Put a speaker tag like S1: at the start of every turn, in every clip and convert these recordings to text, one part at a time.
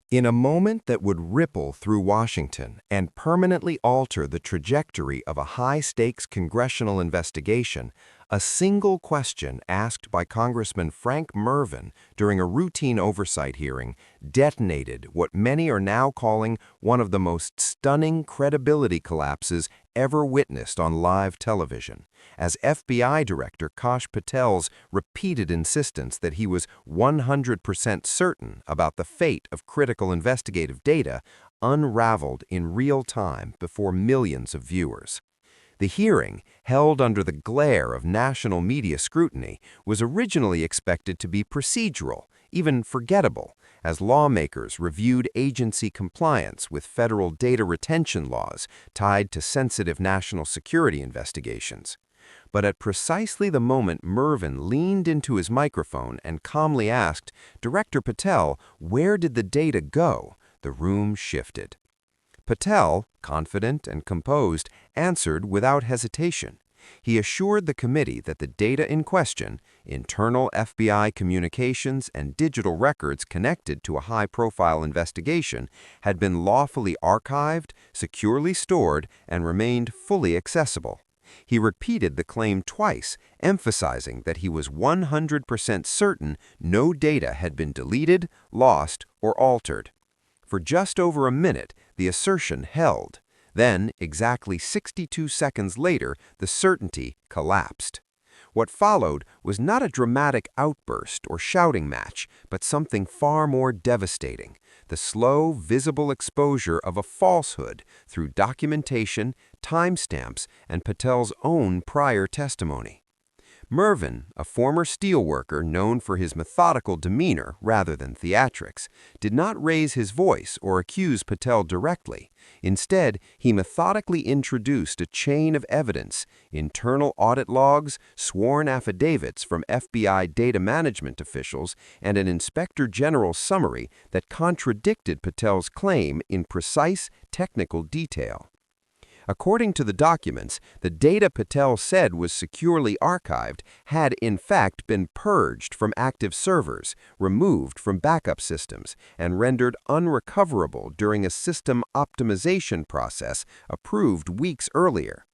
S1: In a moment that would ripple through Washington and permanently alter the trajectory of a high-stakes congressional investigation, a single question asked by Congressman Frank Mrvan during a routine oversight hearing detonated what many are now calling one of the most stunning credibility collapses ever witnessed on live television, as FBI Director Kash Patel's repeated insistence that he was 100% certain about the fate of critical investigative data unraveled in real time before millions of viewers. The hearing, held under the glare of national media scrutiny, was originally expected to be procedural, even forgettable, as lawmakers reviewed agency compliance with federal data retention laws tied to sensitive national security investigations. But at precisely the moment Mrvan leaned into his microphone and calmly asked, "Director Patel, where did the data go?" the room shifted. Patel, confident and composed, answered without hesitation. He assured the committee that the data in question, internal FBI communications and digital records connected to a high-profile investigation, had been lawfully archived, securely stored, and remained fully accessible. He repeated the claim twice, emphasizing that he was 100% certain no data had been deleted, lost, or altered. For just over a minute, the assertion held. Then, exactly 62 seconds later, the certainty collapsed. What followed was not a dramatic outburst or shouting match, but something far more devastating: the slow, visible exposure of a falsehood through documentation, timestamps, and Patel's own prior testimony. Mrvan, a former steelworker known for his methodical demeanor rather than theatrics, did not raise his voice or accuse Patel directly. Instead, he methodically introduced a chain of evidence: internal audit logs, sworn affidavits from FBI data management officials, and an inspector general's summary that contradicted Patel's claim in precise, technical detail. According to the documents, the data Patel said was securely archived had in fact been purged from active servers, removed from backup systems, and rendered unrecoverable during a system optimization process approved weeks earlier.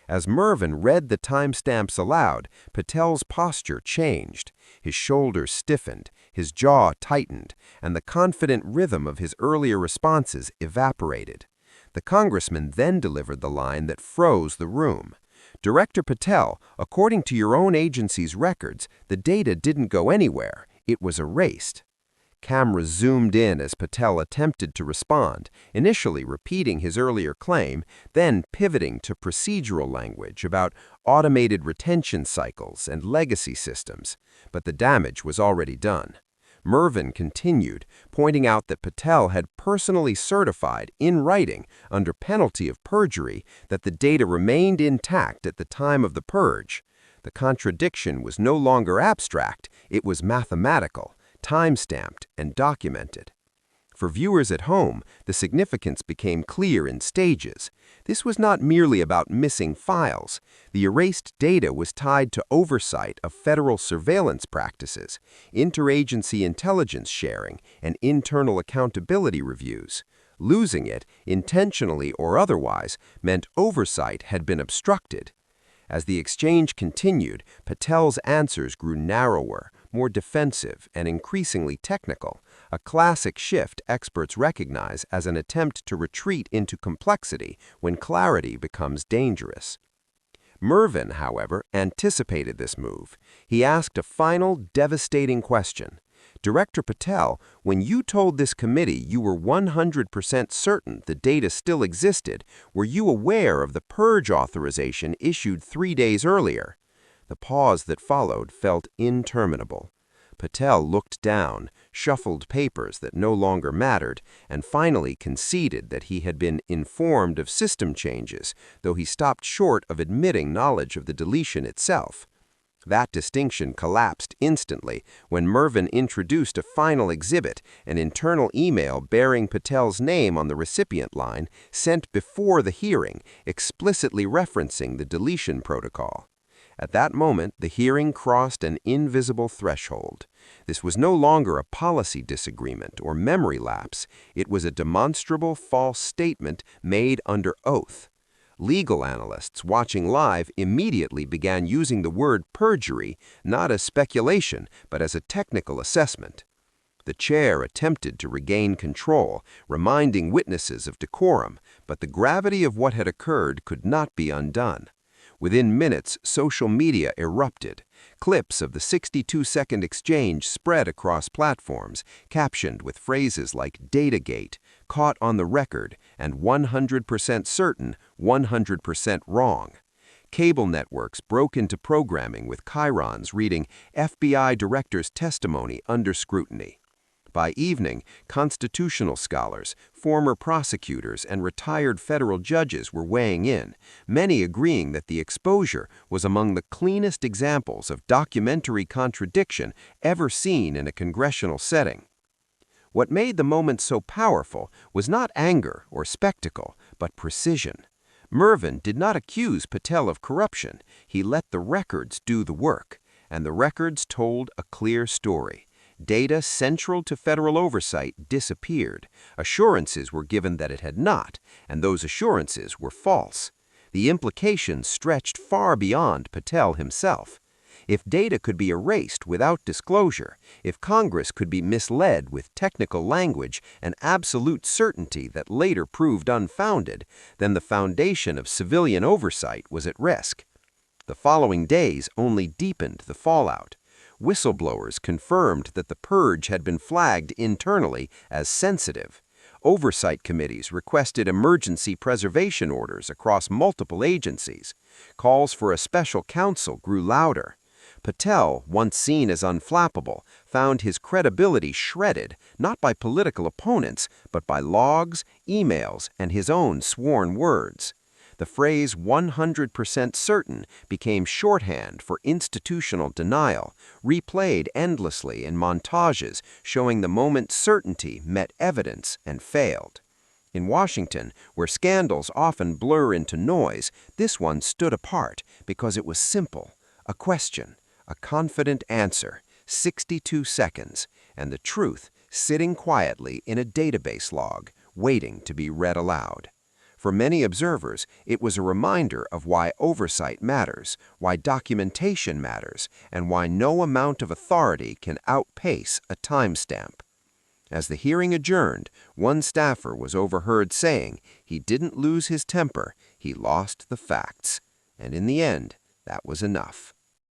S1: As Mrvan read the timestamps aloud, Patel's posture changed. His shoulders stiffened, his jaw tightened, and the confident rhythm of his earlier responses evaporated. The congressman then delivered the line that froze the room. "Director Patel, according to your own agency's records, the data didn't go anywhere. It was erased." Cameras zoomed in as Patel attempted to respond, initially repeating his earlier claim, then pivoting to procedural language about automated retention cycles and legacy systems. But the damage was already done. Mrvan continued, pointing out that Patel had personally certified in writing, under penalty of perjury, that the data remained intact at the time of the purge. The contradiction was no longer abstract, it was mathematical, time-stamped, and documented. For viewers at home, the significance became clear in stages. This was not merely about missing files. The erased data was tied to oversight of federal surveillance practices, interagency intelligence sharing, and internal accountability reviews. Losing it, intentionally or otherwise, meant oversight had been obstructed. As the exchange continued, Patel's answers grew narrower, more defensive, and increasingly technical, a classic shift experts recognize as an attempt to retreat into complexity when clarity becomes dangerous. Mrvan, however, anticipated this move. He asked a final, devastating question. "Director Patel, when you told this committee you were 100% certain the data still existed, were you aware of the purge authorization issued 3 days earlier?" The pause that followed felt interminable. Patel looked down, shuffled papers that no longer mattered, and finally conceded that he had been informed of system changes, though he stopped short of admitting knowledge of the deletion itself. That distinction collapsed instantly when Mrvan introduced a final exhibit, an internal email bearing Patel's name on the recipient line, sent before the hearing, explicitly referencing the deletion protocol. At that moment, the hearing crossed an invisible threshold. This was no longer a policy disagreement or memory lapse. It was a demonstrable false statement made under oath. Legal analysts watching live immediately began using the word perjury not as speculation, but as a technical assessment. The chair attempted to regain control, reminding witnesses of decorum, but the gravity of what had occurred could not be undone. Within minutes, social media erupted. Clips of the 62-second exchange spread across platforms, captioned with phrases like "Datagate," "Caught on the record," and "100% certain, 100% wrong." Cable networks broke into programming with chyrons reading "FBI Director's testimony under scrutiny." By evening, constitutional scholars, former prosecutors, and retired federal judges were weighing in, many agreeing that the exposure was among the cleanest examples of documentary contradiction ever seen in a congressional setting. What made the moment so powerful was not anger or spectacle, but precision. Mrvan did not accuse Patel of corruption. He let the records do the work, and the records told a clear story. Data central to federal oversight disappeared. Assurances were given that it had not, and those assurances were false. The implications stretched far beyond Patel himself. If data could be erased without disclosure, if Congress could be misled with technical language and absolute certainty that later proved unfounded, then the foundation of civilian oversight was at risk. The following days only deepened the fallout. Whistleblowers confirmed that the purge had been flagged internally as sensitive. Oversight committees requested emergency preservation orders across multiple agencies. Calls for a special counsel grew louder. Patel, once seen as unflappable, found his credibility shredded not by political opponents, but by logs, emails, and his own sworn words. The phrase 100% certain became shorthand for institutional denial, replayed endlessly in montages showing the moment certainty met evidence and failed. In Washington, where scandals often blur into noise, this one stood apart because it was simple, a question, a confident answer, 62 seconds, and the truth sitting quietly in a database log, waiting to be read aloud. For many observers, it was a reminder of why oversight matters, why documentation matters, and why no amount of authority can outpace a timestamp. As the hearing adjourned, one staffer was overheard saying he didn't lose his temper, he lost the facts. And in the end, that was enough.